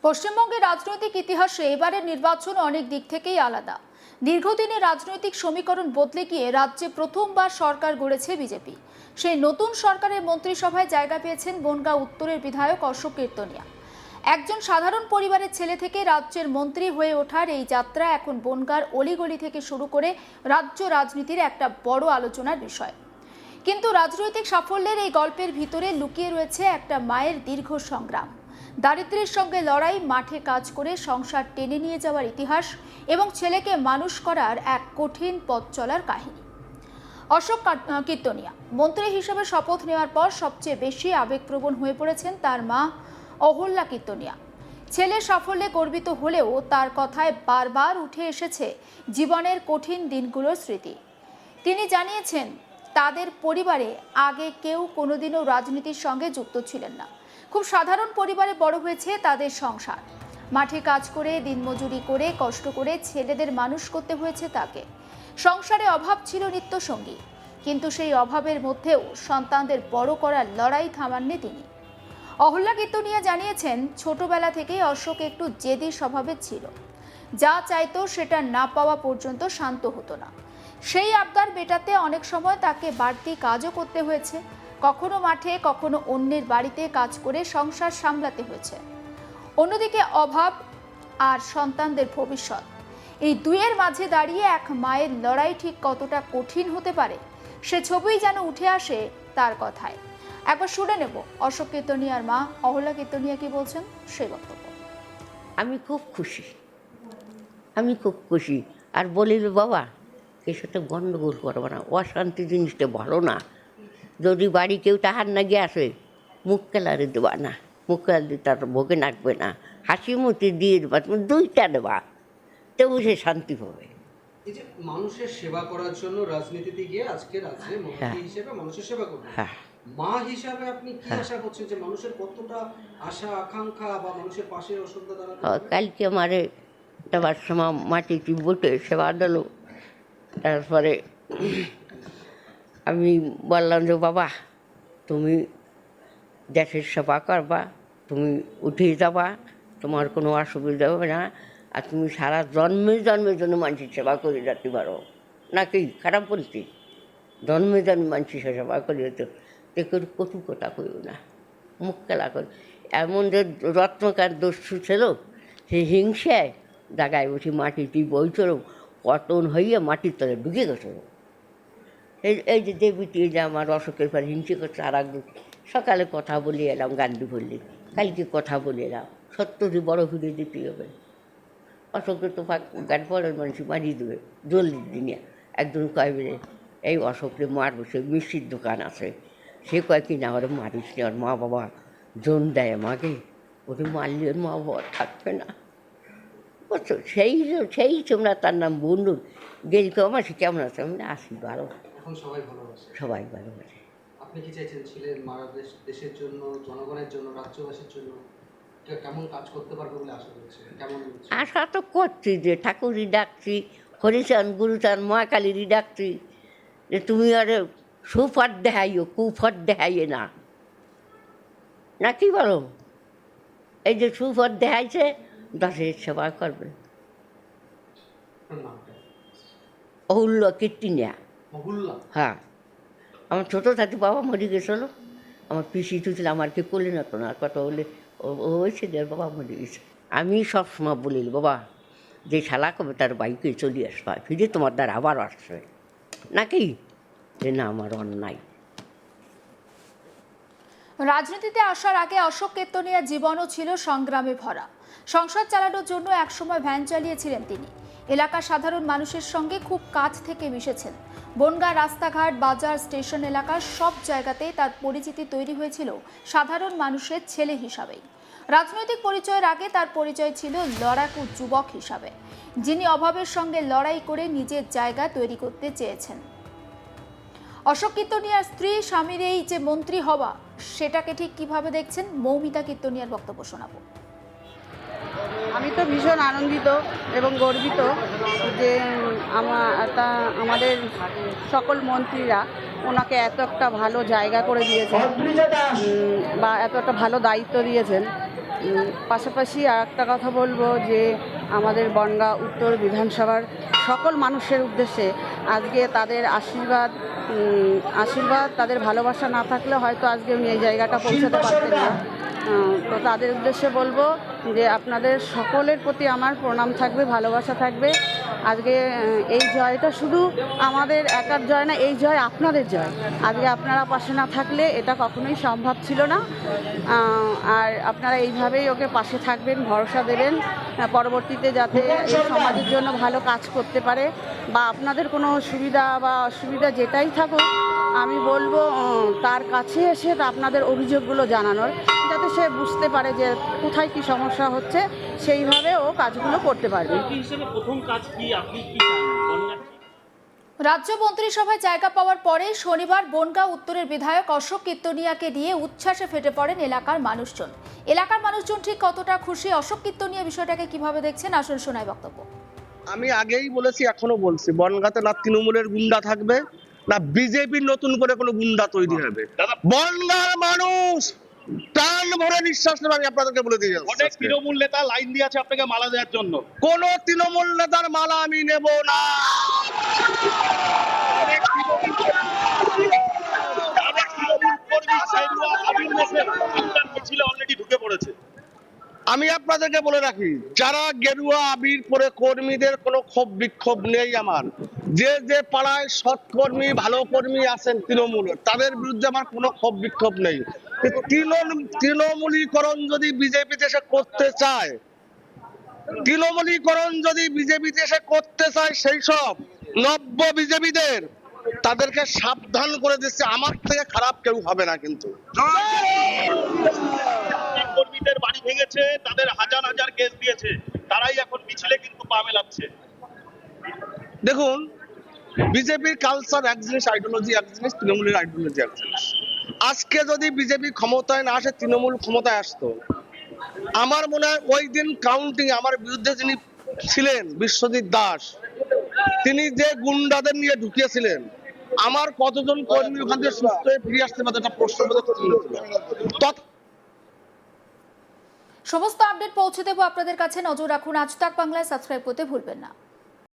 পশ্চিমবঙ্গের রাজনৈতিক ইতিহাসে এবারের নির্বাচন অনেক দিক থেকেই আলাদা। দীর্ঘদিনের রাজনৈতিক সমীকরণ বদলে গিয়ে রাজ্যে প্রথমবার সরকার গড়েছে বিজেপি। সেই নতুন সরকারের মন্ত্রিসভায় জায়গা পেয়েছেন বনগাঁ উত্তরের বিধায়ক অশোক কীর্তনিয়া। একজন সাধারণ পরিবারের ছেলে থেকে রাজ্যের মন্ত্রী হয়ে ওঠার এই যাত্রা এখন বনগাঁর অলিগলি থেকে শুরু করে রাজ্য রাজনীতির একটা বড় আলোচনার বিষয়। কিন্তু রাজনৈতিক সাফল্যের এই গল্পের ভিতরে লুকিয়ে রয়েছে একটা মায়ের দীর্ঘ সংগ্রাম, দারিদ্র্যের সঙ্গে লড়াই, মাঠে কাজ করে সংসার টেনে নিয়ে যাওয়ার ইতিহাস এবং ছেলেকে মানুষ করার এক কঠিন পথ চলার কাহিনী। অশোক কীর্তনিয়া মন্ত্রী হিসেবে শপথ নেওয়ার পর সবচেয়ে বেশি আবেগপ্রবণ হয়ে পড়েছেন তার মা অহল্যা কীর্তনিয়া। ছেলের সাফল্যে গর্বিত হলেও তার কথায় বারবার উঠে এসেছে জীবনের কঠিন দিনগুলোর স্মৃতি। তিনি জানিয়েছেন তাদের পরিবারে আগে কেউ কোনোদিনও রাজনীতির সঙ্গে যুক্ত ছিলেন না। খুব সাধারণ পরিবারে বড় হয়েছে তাদের সংসার। মাঠে কাজ করে, দিনমজুরি করে, কষ্ট করে ছেলেদের মানুষ করতে হয়েছে তাকে। সংসারে অভাব ছিল নিত্যসঙ্গী, কিন্তু সেই অভাবের মধ্যেও সন্তানদের বড় করার লড়াই থামাননি তিনি। অহল্যা কীর্তনিয়া জানিয়েছেন ছোটবেলা থেকেই অশোক একটু জেদি স্বভাবের ছিল। যা চাইতো সেটা না পাওয়া পর্যন্ত শান্ত হতো না। সেই আবদার মেটাতে অনেক সময় তাকে বাড়তি কাজও করতে হয়েছে। কখনো মাঠে, কখনো অন্যের বাড়িতে কাজ করে সংসার সামলাতে হয়েছে। অন্যদিকে অভাব আর সন্তানদের ভবিষ্যৎ, এই দুইয়ের মাঝে দাঁড়িয়ে এক মায়ের লড়াই ঠিক কতটা কঠিন হতে পারে সে ছবিই যেন উঠে আসে তার কথায়। একবার শুনে নেব অশোক কীর্তনিয়ার মা অহল্যা কীর্তনিয়া কি বলছেন সেই বক্তব্য। আমি খুব খুশি আর বলিল বাবা এর সাথে গণ্ডগোল করবো না, অশান্তি জিনিসটা ভালো না। যদি বাড়ি কেউ তাহার না গিয়ে আসে মুখ কেলারে দেবা না, মুখ কেলার দিয়ে তার ভোগে নাকবে না, হাসি মুখে দিয়ে দেবা, তুমি দুইটা দেবা, তবু সে শান্তি পাবে। এই যে মানুষের সেবা করার জন্য রাজনীতিতে গিয়ে আজকে রাজ্যে মন্ত্রী হিসেবে মানুষের সেবা করবেন, মা হিসাবে আপনি কি আশা করছেন যে মানুষের কতটা আশা আকাঙ্ক্ষা বা মানুষের পাশে অসুবিধা দাঁড়াবে? কালকে আমারে দেওয়ার সময় মাটিটি বটে সেবা দিল। তারপরে আমি বললাম যে বাবা তুমি দেশের সেবা করবা, তুমি উঠে যাবা, তোমার কোনো অসুবিধা হবে না, আর তুমি সারা জন্মের জন্য মানুষের সেবা করে যেতে পারো। নাকি খারাপ বলছি? জন্মে মানুষের সেবা করে যেত, দেখুন কটু কথা কইও না, মুখ খেলা করে। এমন যে রত্নকার দস্যু ছিল, সে হিংসায় জায়গায় বসে মাটিটি বইছিল, পতন হইয়া মাটির তলে ঢুকে গেছিল। এই যে দেবীটি যে আমার অশোকের পর হিংসে করছে, আর একদিন সকালে কথা বলে এলাম, গান্ধী বললি কালকে কথা বলে এলাম, সত্যটি বড় ফিরে দিতে হবে। অশোকের তো গান পরের মানুষ মারিয়ে দেবে জলদির দিনে। একজন কয় বেড়ে এই অশোকরে মারবো, সে মিষ্টির দোকান আছে, সে কয় কিনা ওরা মারিস নি, ওর মা বাবা জন দেয় আমাকে, ওরে মারলে ওর মা বাবা থাকবে না, বুঝছো? সেই তোমরা তার নাম বন্ধু গেল আমার, সে কেমন আছে? আমি আসি ভালো, এখন সবাই ভালোবাসে, সবাই ভালোবাসে। আপনি কি চাইছেন ছিলেন মারা দেশের জন্য, জনগণের জন্য, রাজ্যবাসীর জন্য কেমন কাজ করতে পারবে বলে আশা করছেন? কেমন আশা তো করছি যে ঠাকুরই ডাকছি, হরিচান গুরুচান মা কালীরই ডাকছি যে তুমি আরে সুফট দেখাইও, কুফট দেখাইয়ে না, না কি বলো? এই যে সুফট দেখাইছে দশের সেবা করবে। অহল্যা কীর্তনিয়া। হ্যাঁ, আমার ছোটো থাকতে বাবা মরে গেছিলো, আমার পিসি তুছিল, আমার কে করলে না তো না, কথা বলে হয়েছে যে বাবা মরে গেছে। আমি সবসময় বলিল বাবা যে শালা কবে তার বাইকে চলে আসবা, ফিরে তোমার দ্বারা আবার আসবে নাকি, যে না আমার অন্যায়। রাজনীতিতে আসার আগে অশোক কেতনিয়ার জীবনও ছিল সংগ্রামে ভরা। সংসার চালানোর জন্য একসময় ভ্যান চালিয়েছিলেন তিনি। এলাকার সাধারণ মানুষের সঙ্গে খুব কাছ থেকে মিশেছেন। বনগাঁ রাস্তাঘাট, বাজার, স্টেশন এলাকার সব জায়গাতেই তার পরিচিতি তৈরি হয়েছিল সাধারণ মানুষের ছেলে হিসাবেই। রাজনৈতিক পরিচয়ের আগে তার পরিচয় ছিল লড়াকু যুবক হিসাবে, যিনি অভাবের সঙ্গে লড়াই করে নিজের জায়গা তৈরি করতে চেয়েছেন। অশোক কীর্তনিয়ার স্ত্রী স্বামীর এই যে মন্ত্রী হওয়া, সেটাকে ঠিক কিভাবে দেখছেন, মৌমিতা কীর্তনিয়ার বক্তব্য শোনাবো। আমি তো ভীষণ আনন্দিত এবং গর্বিত যে আমাদের সকল মন্ত্রীরা ওনাকে এত একটা ভালো জায়গা করে দিয়েছেন বা এত একটা ভালো দায়িত্ব দিয়েছেন। পাশাপাশি আর একটা কথা বলবো যে আমাদের বনগাঁ উত্তর বিধানসভার সকল মানুষের উদ্দেশ্যে আজকে তাদের আশীর্বাদ তাদের ভালোবাসা না থাকলে হয়তো আজকে উনি এই জায়গাটা পৌঁছাতে পারতেন না। তো তাদের উদ্দেশ্যে বলবো যে আপনাদের সকলের প্রতি আমার প্রণাম থাকবে, ভালোবাসা থাকবে। আজকে এই জয়টা শুধু আমাদের একার জয় না, এই জয় আপনাদের জয়। আজকে আপনারা পাশে না থাকলে এটা কখনোই সম্ভব ছিল না। আর আপনারা এইভাবেই ওকে পাশে থাকবেন, ভরসা দেবেন, পরবর্তীতে যাতে এই সমাজের জন্য ভালো কাজ করতে পারে বা আপনাদের কোনো সুবিধা বা অসুবিধা যেটাই থাকুক, আমি বলবো তার কাছে এসে আপনাদের অভিযোগগুলো জানানোর, যাতে সে বুঝতে পারে যে কোথায় কি সমস্যা হচ্ছে, সেইভাবে ও কাজগুলো করতে পারবে। রাজ্য মন্ত্রিসভায় জায়গা পাওয়ার পরে শনিবার বনগাঁ উত্তরের বিধায়ক অশোক কীর্তনিয়াকে নিয়ে উচ্ছ্বাসে ফেটে পড়েন এলাকার মানুষজন। এলাকার মানুষজন ঠিক কতটা খুশি, অশোক কীর্তনিয়া বিষয়টাকে কিভাবে দেখছেন, আসুন শোনায় বক্তব্য। আমি আগেই বলেছি, এখনো বলছি, বনগাঁতে না তৃণমূলের গুন্ডা থাকবে না বিজেপির নতুন করে কোনো গুন্ডা তৈরি হবে। বনগাঁর মানুষ প্রাণ ভরে নিঃশ্বাস নেবে, আমি আপনাদেরকে বলে দিয়ে যাচ্ছি। অনেক তৃণমূল নেতা লাইন দিয়ে আছে আপনাকে মালা দেওয়ার জন্য। কোন তৃণমূল নেতার মালা আমি নেব না। আমি আপনাদেরকে বলে রাখি, যারা গেরুয়া আবির পরে কর্মীদের কোনো ক্ষোভ বিক্ষোভ নেই আমার। যে যে পাড়ায় সৎকর্মী ভালো কর্মী আছেন তৃণমূলের, তাদের বিরুদ্ধে আমার কোনো ক্ষোভ বিক্ষোভ নেই। তৃণমূলীকরণ যদি বিজেপি দেশে করতে চায়, সেই সব নব্য বিজেপিদের তাদেরকে সাবধান করে দিচ্ছে, আমার থেকে খারাপ কেউ হবে না। কিন্তু কর্মীদের বাড়ি ভেঙেছে, তাদের হাজার হাজার কেস দিয়েছে, তারাই এখন মিছিলে কিন্তু পা মেলাচ্ছে। দেখুন, বিজেপির কালচার এক জিনিস, আইডিওলজি এক জিনিস, তৃণমূলের আইডিওলজি এক জিনিস। আজকে যদি বিজেপি ক্ষমতায় না আসে, তৃণমূল ক্ষমতায় আসতো, আমার মনে হয় ওই দিন কাউন্টিং আমার বিরুদ্ধে যিনি ছিলেন বিশ্বজিৎ দাস, তিনি যে গুন্ডাদের নিয়ে ঢুকিয়েছিলেন, আমার কতজন কর্মী ওখান থেকে সুস্থ হয়ে ফিরে আসতে পারে, একটা প্রশ্ন সমস্ত আপডেট পৌঁছে দেবো আপনাদের কাছে। নজর রাখুন আজ তাক বাংলায়, সাবস্ক্রাইব করতে ভুলবেন না।